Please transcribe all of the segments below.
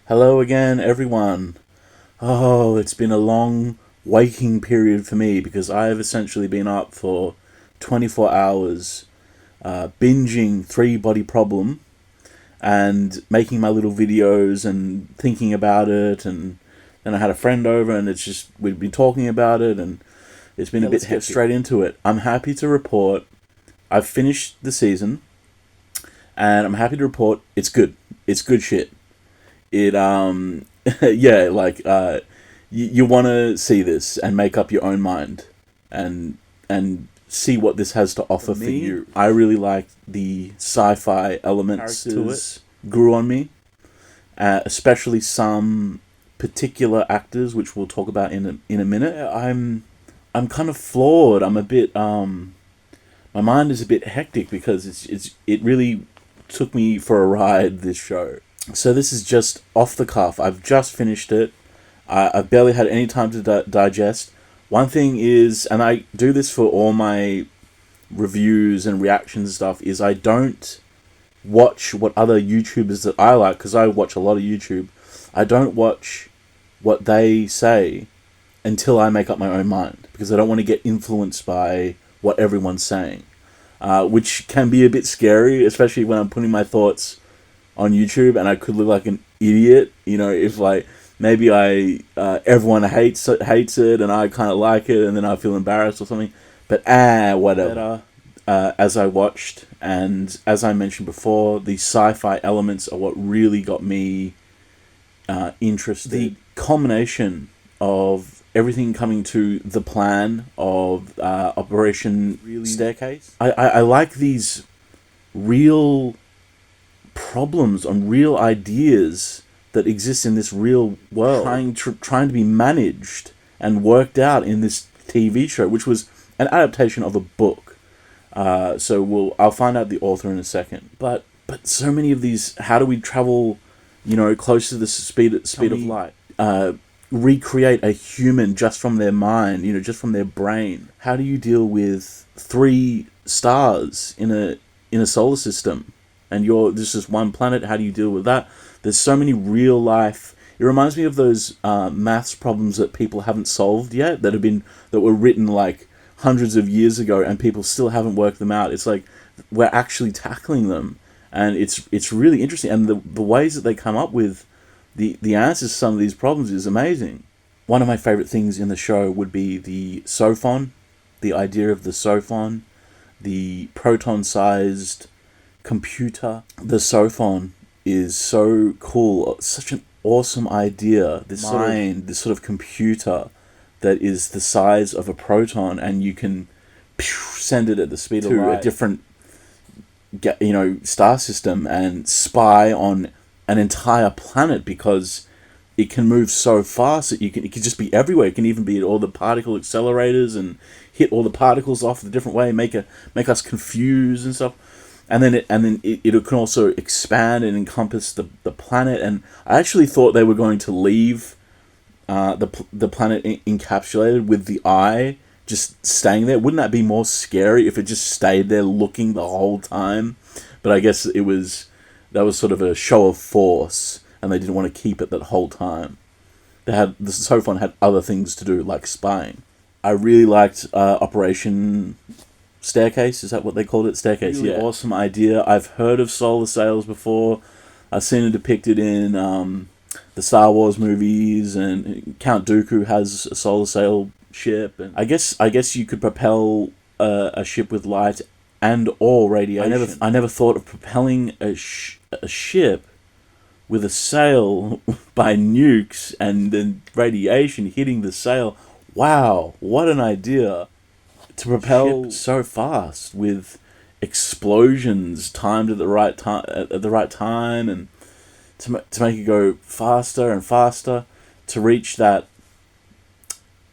Hello again, everyone. Oh, it's been a long waking period for me because I have essentially been up for 24 hours binging Three Body Problem and making my little videos and thinking about it. And then I had a friend over and we'd been talking about it and it's been a bit hectic. Let's get straight into it. I'm happy to report I've finished the season and I'm happy to report it's good. It's good shit. It you want to see this and make up your own mind and see what this has to offer for you. I really liked the sci-fi elements to it. Grew on me, especially some particular actors, which we'll talk about in a minute. I'm kind of flawed. I'm a bit my mind is a bit hectic because it really took me for a ride, this show. So this is just off the cuff. I've just finished it. I've barely had any time to digest. One thing is, and I do this for all my reviews and reactions and stuff, is I don't watch what other YouTubers that I like, because I watch a lot of YouTube. I don't watch what they say until I make up my own mind, because I don't want to get influenced by what everyone's saying, which can be a bit scary, especially when I'm putting my thoughts on YouTube and I could look like an idiot, if maybe everyone hates it and I kind of like it and then I feel embarrassed or something. But whatever. As I watched, and as I mentioned before, the sci-fi elements are what really got me interested. The culmination of everything coming to the plan of Operation Staircase. I like these real problems on real ideas that exist in this real world trying to be managed and worked out in this TV show, which was an adaptation of a book. So I'll find out the author in a second. But so many of these, how do we travel, close to the speed of light? Recreate a human just from their mind, just from their brain. How do you deal with 3 stars in a solar system? And this is one planet. How do you deal with that? There's so many real life. It reminds me of those maths problems that people haven't solved yet, that were written like hundreds of years ago, and people still haven't worked them out. It's like we're actually tackling them, and it's really interesting. And the ways that they come up with the answers to some of these problems is amazing. One of my favorite things in the show would be the Sophon, the idea of the Sophon, the proton-sized computer. The Sophon is so cool, such an awesome idea. This sort of computer that is the size of a proton, and you can send it at the speed of light to a different star system and spy on an entire planet, because it can move so fast that it can just be everywhere. It can even be at all the particle accelerators and hit all the particles off a different way, make us confused and stuff. And then it can also expand and encompass the planet. And I actually thought they were going to leave the planet encapsulated with the eye just staying there. Wouldn't that be more scary if it just stayed there looking the whole time? But I guess that was sort of a show of force, and they didn't want to keep it that whole time. The Sophon had other things to do, like spying. I really liked Operation Staircase. Is that what they called it? Staircase. Really awesome idea. I've heard of solar sails before. I've seen it depicted in the Star Wars movies, and Count Dooku has a solar sail ship. And I guess you could propel a ship with light and or radiation. I never thought of propelling a ship with a sail by nukes and then radiation hitting the sail. Wow, what an idea! To propel so fast with explosions timed at the right time, and to make it go faster and faster to reach that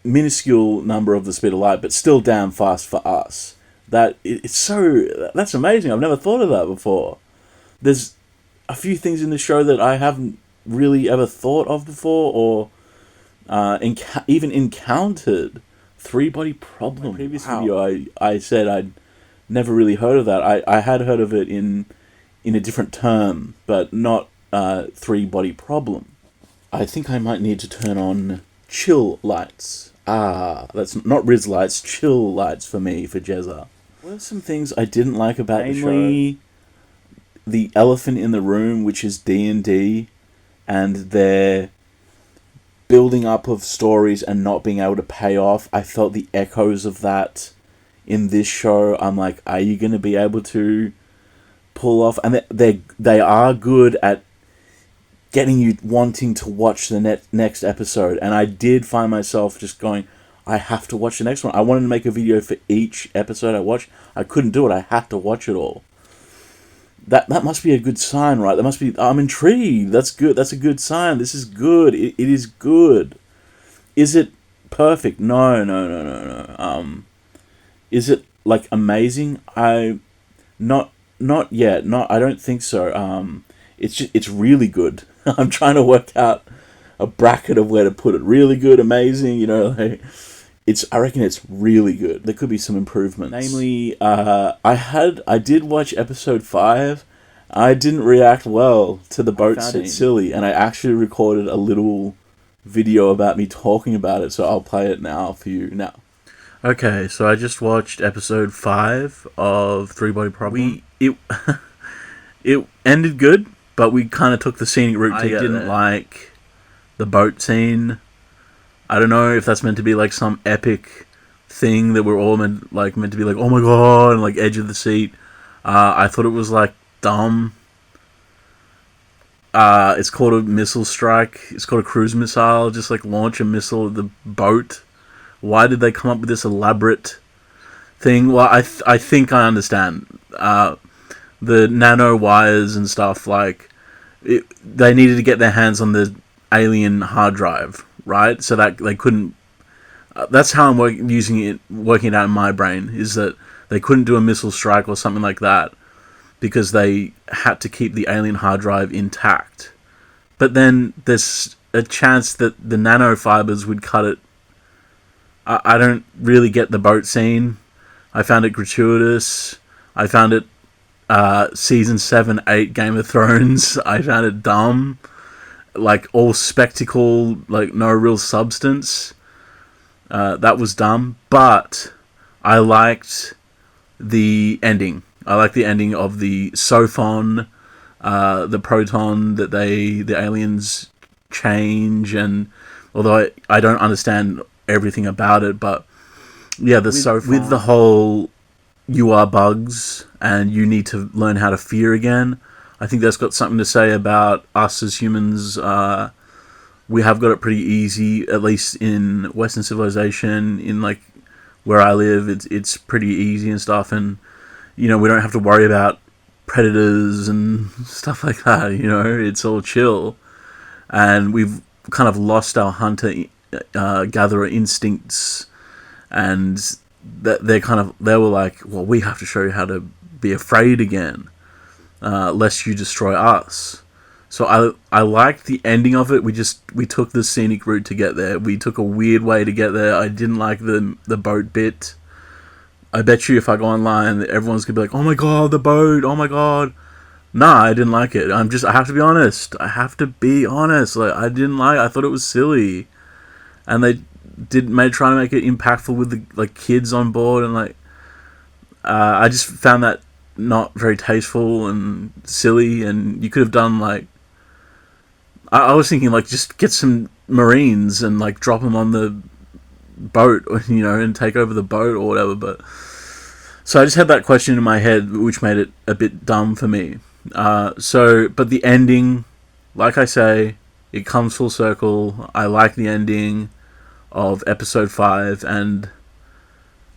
minuscule number of the speed of light, but still damn fast for us. That's amazing. I've never thought of that before. There's a few things in the show that I haven't really ever thought of before, or even encountered. Three Body Problem. My previous video, I said I'd never really heard of that. I had heard of it in a different term, but not Three Body Problem. I think I might need to turn on chill lights. That's not Riz lights, chill lights for me, for Jezza. What are some things I didn't like about the show? The elephant in the room, which is D&D, and their building up of stories and not being able to pay off. I felt the echoes of that in this show. I'm like, are you going to be able to pull off? And they are good at getting you wanting to watch the next episode. And I did find myself just going, I have to watch the next one. I wanted to make a video for each episode I watched. I couldn't do it. I had to watch it all. That must be a good sign, right? That must be... I'm intrigued. That's good. That's a good sign. This is good. It is good. Is it perfect? No. Is it, like, amazing? Not yet. I don't think so. It's really good. I'm trying to work out a bracket of where to put it. Really good, amazing, you know, like... I reckon it's really good. There could be some improvements. Namely, I did watch episode 5. I didn't react well to the boat scene. It silly, and I actually recorded a little video about me talking about it, so I'll play it now for you now. Okay, so I just watched episode 5 of Three Body Problem. It ended good, but we kind of took the scenic route together. I didn't like the boat scene. I don't know if that's meant to be like some epic thing that we're all meant to be like, oh my god, and like edge of the seat. I thought it was like dumb. It's called a missile strike. It's called a cruise missile. Just like launch a missile at the boat. Why did they come up with this elaborate thing? Well, I think I understand. The nano wires and stuff, like they needed to get their hands on the alien hard drive. Right, so that they couldn't. That's how I'm working it out in my brain, is that they couldn't do a missile strike or something like that because they had to keep the alien hard drive intact. But then there's a chance that the nanofibers would cut it. I don't really get the boat scene. I found it gratuitous. I found it season 7, 8 Game of Thrones. I found it dumb. Like, all spectacle, like, no real substance. That was dumb. But I liked the ending. I liked the ending of the Sophon, the proton that the aliens change. And although I don't understand everything about it, but yeah, the Sophon. With the whole, you are bugs and you need to learn how to fear again. I think that's got something to say about us as humans. We have got it pretty easy, at least in Western civilization. In like where I live, it's pretty easy and stuff, and you know we don't have to worry about predators and stuff like that. You know, it's all chill, and we've kind of lost our hunter gatherer instincts, and that they were like, well, we have to show you how to be afraid again. Lest you destroy us. So I liked the ending of it. We took the scenic route to get there. We took a weird way to get there. I didn't like the boat bit. I bet you if I go online, everyone's gonna be like, oh my god, the boat, oh my god. Nah, I didn't like it. I have to be honest. Like, I thought it was silly. And they try to make it impactful with the like kids on board, and like I just found that not very tasteful and silly, and you could have done like I was thinking like just get some Marines and like drop them on the boat, you know, and take over the boat or whatever. But so I just had that question in my head, which made it a bit dumb for me. But the ending, like I say, it comes full circle. I like the ending of episode 5, and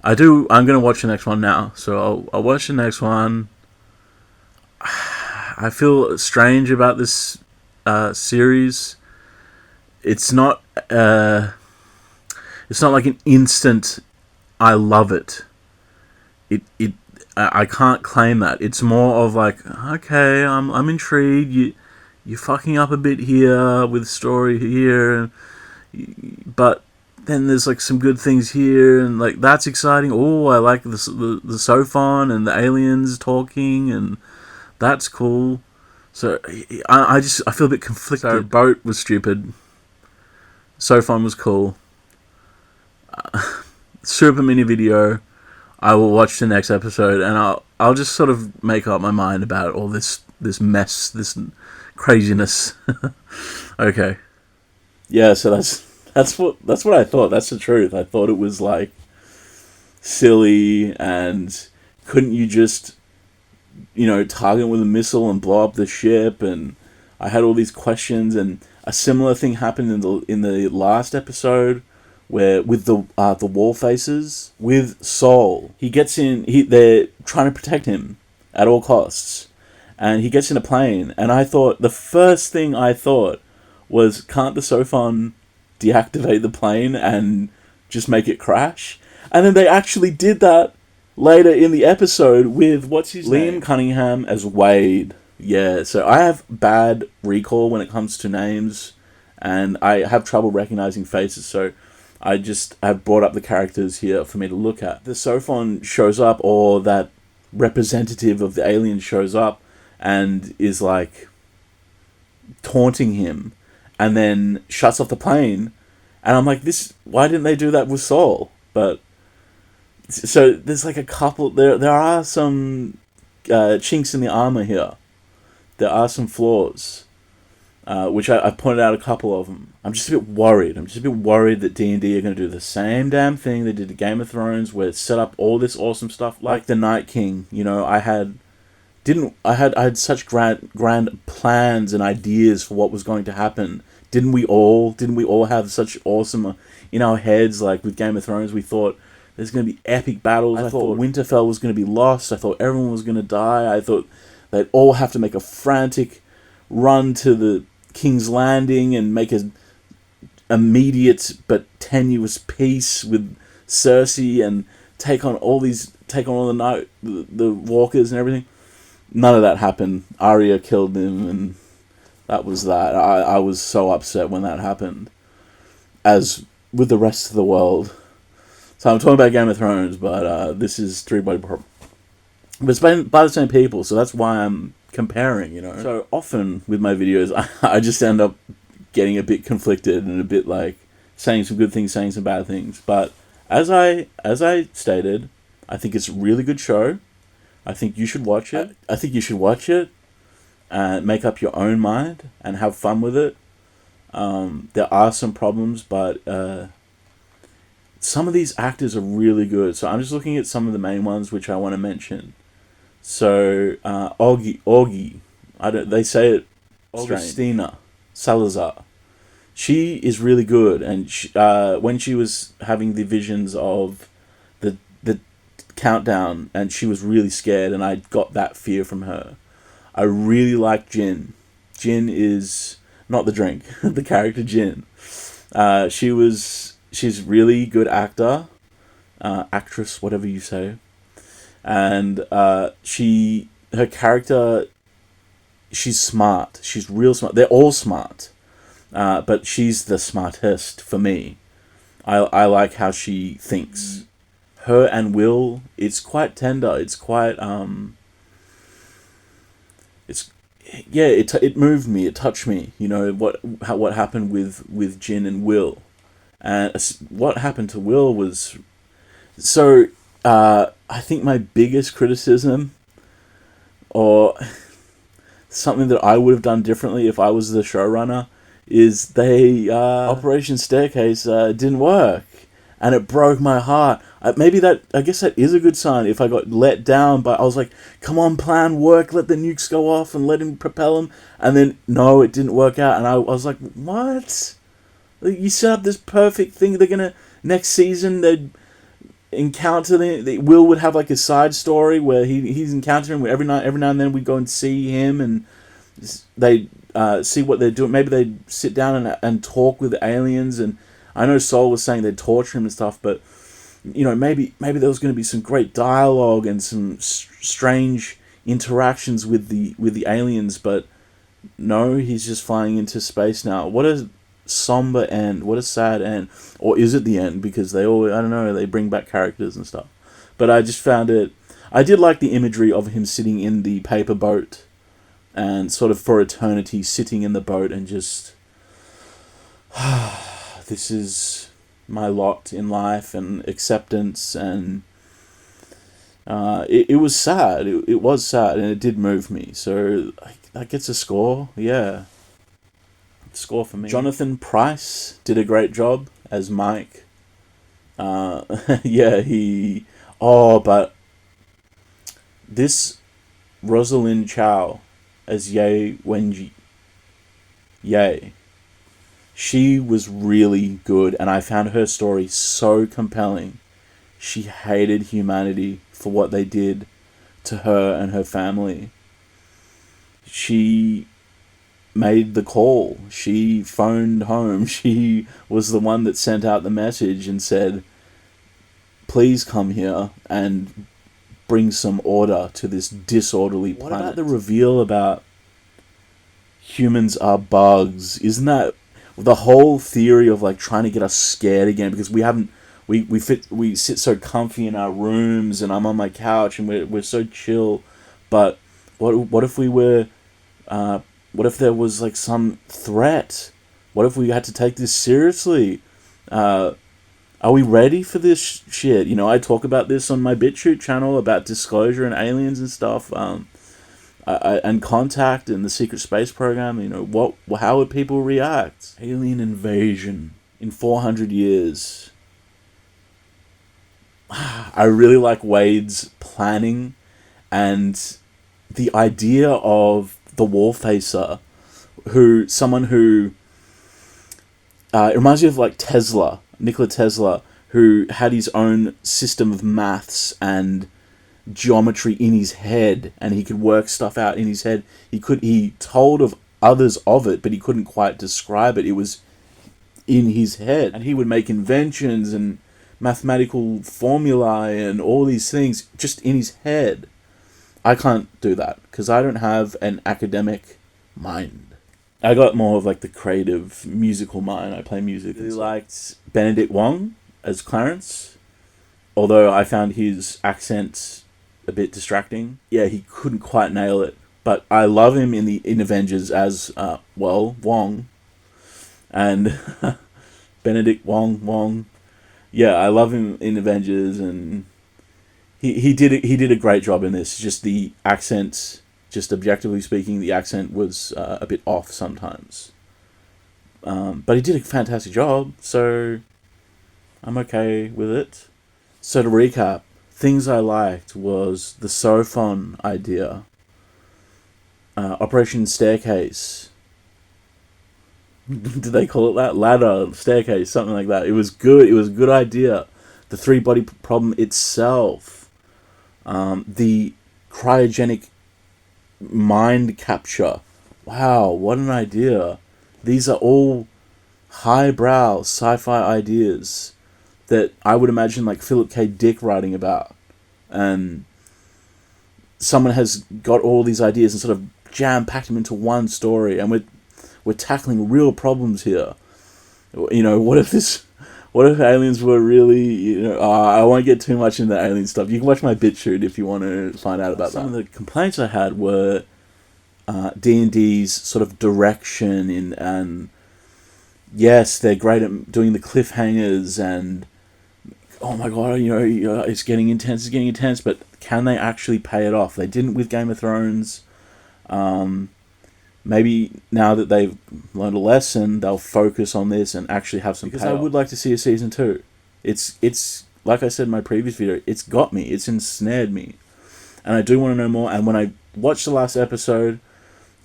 I'm going to watch the next one now. So I'll watch the next one. I feel strange about this series. It's not like an instant I love it. I can't claim that. It's more of like, okay, I'm intrigued. You're fucking up a bit here with story here, but then there's like some good things here, and like that's exciting. Oh, I like the Sophon and the aliens talking, and that's cool. So I feel a bit conflicted. So boat was stupid. Sophon was cool. Super mini video. I will watch the next episode, and I'll just sort of make up my mind about all this mess, this craziness. Okay. Yeah, so that's what I thought. That's the truth. I thought it was like silly, and couldn't you just, target with a missile and blow up the ship? And I had all these questions, and a similar thing happened in the last episode, where with the wall faces with Saul, he gets in. They're trying to protect him at all costs, and he gets in a plane. And I thought, the first thing I thought was, can't the Sophon deactivate the plane and just make it crash? And then they actually did that later in the episode with, what's his name? Liam Cunningham as Wade. Yeah, so I have bad recall when it comes to names, and I have trouble recognizing faces, so I've brought up the characters here for me to look at. The Sophon shows up, or that representative of the alien shows up, and is like taunting him, and then shuts off the plane, and I'm like, why didn't they do that with Saul? But so there's like a couple. There are some chinks in the armor here. There are some flaws, which I pointed out a couple of them. I'm just a bit worried. That D&D are going to do the same damn thing they did to Game of Thrones, where it set up all this awesome stuff, like the Night King. I had such grand plans and ideas for what was going to happen. Didn't we all have such awesome in our heads? Like with Game of Thrones, we thought there's going to be epic battles. I thought Winterfell was going to be lost. I thought everyone was going to die. I thought they'd all have to make a frantic run to the King's Landing and make an immediate but tenuous peace with Cersei and take on all the walkers and everything. None of that happened. Arya killed him, and that was that. I was so upset when that happened, as with the rest of the world. So I'm talking about Game of Thrones, but this is Three Body Problem. But it's by the same people, so that's why I'm comparing, So often with my videos, I just end up getting a bit conflicted and a bit like saying some good things, saying some bad things. But as I stated, I think it's a really good show. I think you should watch it. And make up your own mind and have fun with it. There are some problems, but some of these actors are really good. So I'm just looking at some of the main ones which I want to mention. So Augie, they say it, Augustina Salazar. She is really good, and when she was having the visions of the countdown, and she was really scared, and I got that fear from her. I really like Jin. Jin is not the drink, the character Jin. She's really good actress, whatever you say. And her character, she's smart. She's real smart. They're all smart, but she's the smartest for me. I like how she thinks. Her and Will, it's quite tender. It's quite it moved me. It touched me. What happened with Jin and Will, and what happened to Will was so. I think my biggest criticism, or something that I would have done differently if I was the showrunner, is Operation Staircase didn't work, and it broke my heart. I guess that is a good sign if I got let down, but I was like, come on, plan, work, let the nukes go off and let him propel them, and then, no, it didn't work out, and I was like, what? You set up this perfect thing, next season, they'd encounter Will would have like a side story where he's encountering every now and then we go and see him, and they see what they're doing. Maybe they sit down and talk with the aliens, and I know Saul was saying they'd torture him and stuff, but maybe there was going to be some great dialogue and some strange interactions with the aliens, but no, he's just flying into space now. What a somber end. What a sad end. Or is it the end? Because they bring back characters and stuff. But I just found it, I did like the imagery of him sitting in the paper boat and sort of for eternity sitting in the boat and just this is my lot in life, and acceptance, and it was sad. It was sad, and it did move me. So that gets a score. Yeah, score for me. Jonathan Pryce did a great job as Mike. Yeah, he. Oh, but this Rosalind Chow as Ye Wenji. Ye. She was really good, and I found her story so compelling. She hated humanity for what they did to her and her family. She made the call. She phoned home. She was the one that sent out the message and said, please come here and bring some order to this disorderly planet. What about the reveal about humans are bugs? Isn't that the whole theory of like trying to get us scared again? Because we sit so comfy in our rooms, and I'm on my couch, and we're so chill. But what if we were what if there was like some threat? What if we had to take this seriously? Are we ready for this shit? You know, I talk about this on my BitChute channel about disclosure and aliens and stuff, and Contact and the secret space program. You know, how would people react? Alien invasion in 400 years. I really like Wade's planning and the idea of the wall facer, someone who it reminds me of like Tesla. Nikola Tesla, who had his own system of maths and geometry in his head, and he could work stuff out in his head. He told of others of it, but he couldn't quite describe it. It was in his head, and he would make inventions and mathematical formulae and all these things just in his head. I can't do that because I don't have an academic mind. I got more of like the creative musical mind. I play music. I really liked Benedict Wong as Clarence, although I found his accent a bit distracting. Yeah, he couldn't quite nail it, but I love him in Avengers as Wong, and Benedict Wong. Yeah, I love him in Avengers, and he did a great job in this. Just the accent. Just objectively speaking, the accent was a bit off sometimes. But he did a fantastic job, so I'm okay with it. So to recap, things I liked was the Sophon idea, Operation Staircase. Did they call it that? Ladder, staircase, something like that. It was good. It was a good idea. The three-body problem itself. The cryogenic mind capture. Wow, what an idea. These are all highbrow sci-fi ideas that I would imagine like Philip K. Dick writing about. And someone has got all these ideas and sort of jam-packed them into one story, and we're tackling real problems here. You know, what if aliens were really, I won't get too much into the alien stuff. You can watch my BitChute if you want to find out about that. Some of the complaints I had were D&D's sort of direction and yes, they're great at doing the cliffhangers and oh my god, it's getting intense, but can they actually pay it off? They didn't with Game of Thrones. Maybe now that they've learned a lesson, they'll focus on this and actually have some payoff. Because I would like to see a season 2. It's like I said in my previous video, it's got me. It's ensnared me. And I do want to know more. And when I watched the last episode,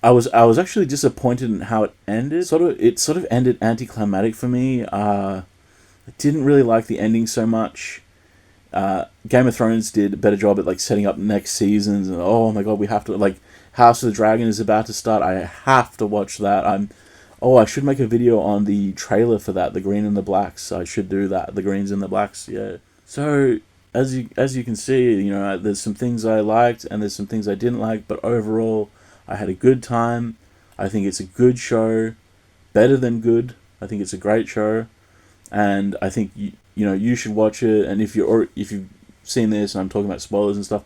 I was actually disappointed in how it ended. It sort of ended anticlimactic for me. I didn't really like the ending so much. Game of Thrones did a better job at like setting up next seasons, and oh my god, we have to like House of the Dragon is about to start. I have to watch that. I should make a video on the trailer for that, the Green and the Blacks. I should do that, the Greens and the Blacks. Yeah. So as you can see, there's some things I liked and there's some things I didn't like, but overall, I had a good time. I think it's a good show, better than good. I think it's a great show, and I think you should watch it. And if you've seen this, and I'm talking about spoilers and stuff,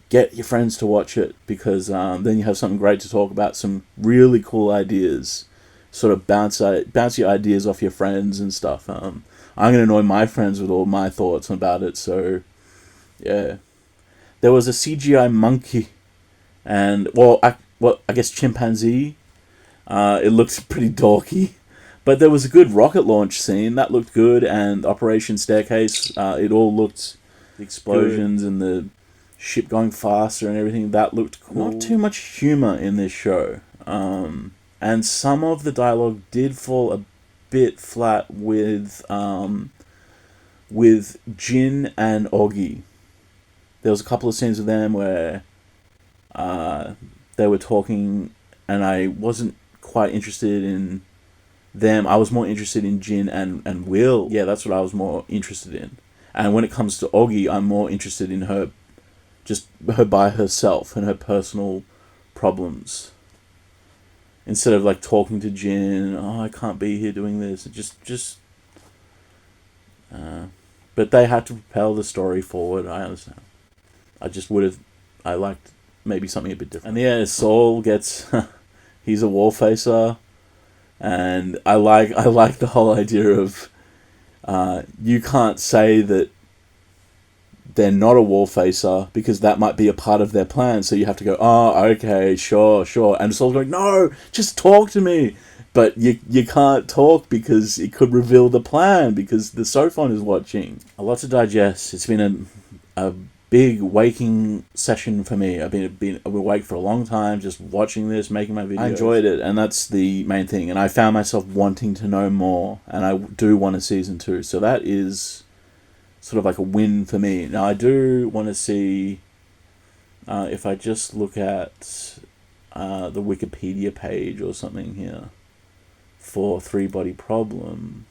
get your friends to watch it, because then you have something great to talk about, some really cool ideas, sort of bouncy ideas off your friends and stuff. I'm gonna annoy my friends with all my thoughts about it. So, yeah, there was a CGI monkey, and I guess chimpanzee. It looked pretty dorky, but there was a good rocket launch scene that looked good, and Operation Staircase. It all looked, the explosions and the ship going faster and everything, that looked cool. Not too much humor in this show. And some of the dialogue did fall a bit flat with Jin and Oggy. There was a couple of scenes with them where they were talking, and I wasn't quite interested in them. I was more interested in Jin and Will. Yeah, that's what I was more interested in. And when it comes to Oggy, I'm more interested in her, just her by herself and her personal problems. Instead of like talking to Jin, oh, I can't be here doing this. But they had to propel the story forward. I understand. I liked maybe something a bit different. And yeah, Saul gets, he's a wall facer, and I like the whole idea of, you can't say that they're not a wall facer because that might be a part of their plan. So you have to go, oh, okay, sure. And Saul's going, no, just talk to me. But you can't talk because it could reveal the plan because the Sophon is watching. A lot to digest. It's been a big waking session for me. I've been awake for a long time just watching this, making my videos. I enjoyed it, and that's the main thing. And I found myself wanting to know more, and I do want a season 2. So that is sort of like a win for me. Now I do want to see, if I just look at the Wikipedia page or something here for Three Body Problem.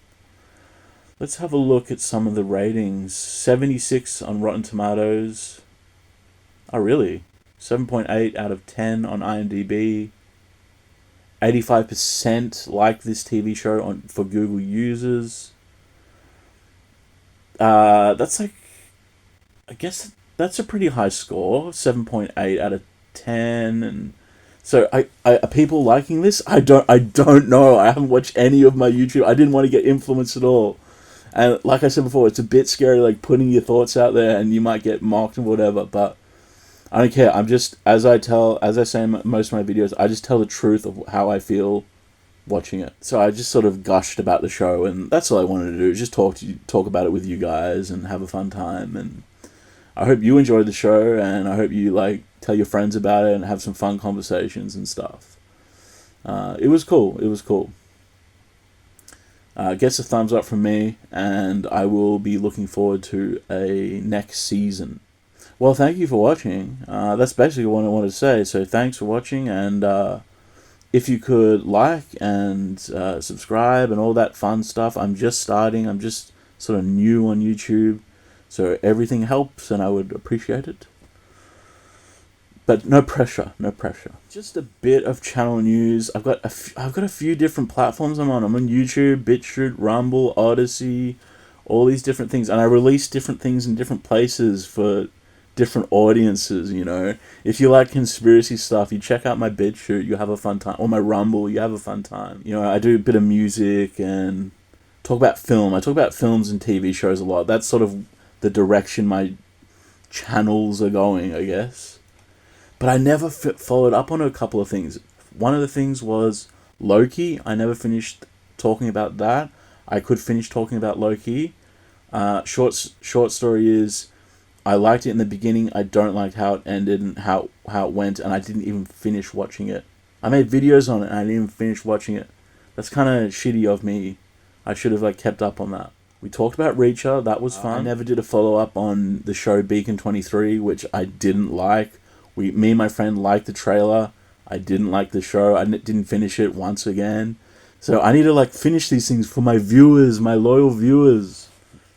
Let's have a look at some of the ratings. 76 on Rotten Tomatoes. Oh really? 7.8 out of 10 on IMDb. 85% like this TV show for Google users. That's like, I guess that's a pretty high score, 7.8 out of 10, and so are people liking this? I don't know. I haven't watched any of my YouTube. I didn't want to get influenced at all, and like I said before, it's a bit scary, like putting your thoughts out there, and you might get mocked and whatever. But I don't care. I'm just, as I say in most of my videos, I just tell the truth of how I feel watching it. So I just sort of gushed about the show, and that's all I wanted to do, just talk about it with you guys and have a fun time. And I hope you enjoyed the show, and I hope you like tell your friends about it and have some fun conversations and stuff. It was cool. Gets a thumbs up from me, and I will be looking forward to a next season. Well, thank you for watching. That's basically what I wanted to say. So thanks for watching, and if you could like and subscribe and all that fun stuff. I'm just starting. I'm just sort of new on YouTube. So everything helps, and I would appreciate it. But no pressure. Just a bit of channel news. I've got a few different platforms I'm on. I'm on YouTube, BitChute, Rumble, Odyssey, all these different things. And I release different things in different places for different audiences, you know. If you like conspiracy stuff, you check out my BitChute, you have a fun time. Or my Rumble, you have a fun time. You know, I do a bit of music and talk about film. I talk about films and TV shows a lot. That's sort of the direction my channels are going, I guess. But I never followed up on a couple of things. One of the things was Loki. I never finished talking about that. I could finish talking about Loki. Short story is, I liked it in the beginning. I don't like how it ended and how it went, and I didn't even finish watching it. I made videos on it, and I didn't even finish watching it. That's kind of shitty of me. I should have kept up on that. We talked about Reacher. That was fun. I never did a follow-up on the show Beacon 23, which I didn't like. Me and my friend liked the trailer. I didn't like the show. I didn't finish it once again. So I need to finish these things for my viewers, my loyal viewers.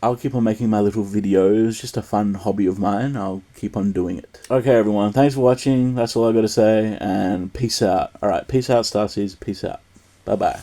I'll keep on making my little videos. Just a fun hobby of mine. I'll keep on doing it. Okay, everyone. Thanks for watching. That's all I got to say. And peace out. Alright, peace out, Starseeds. Peace out. Bye-bye.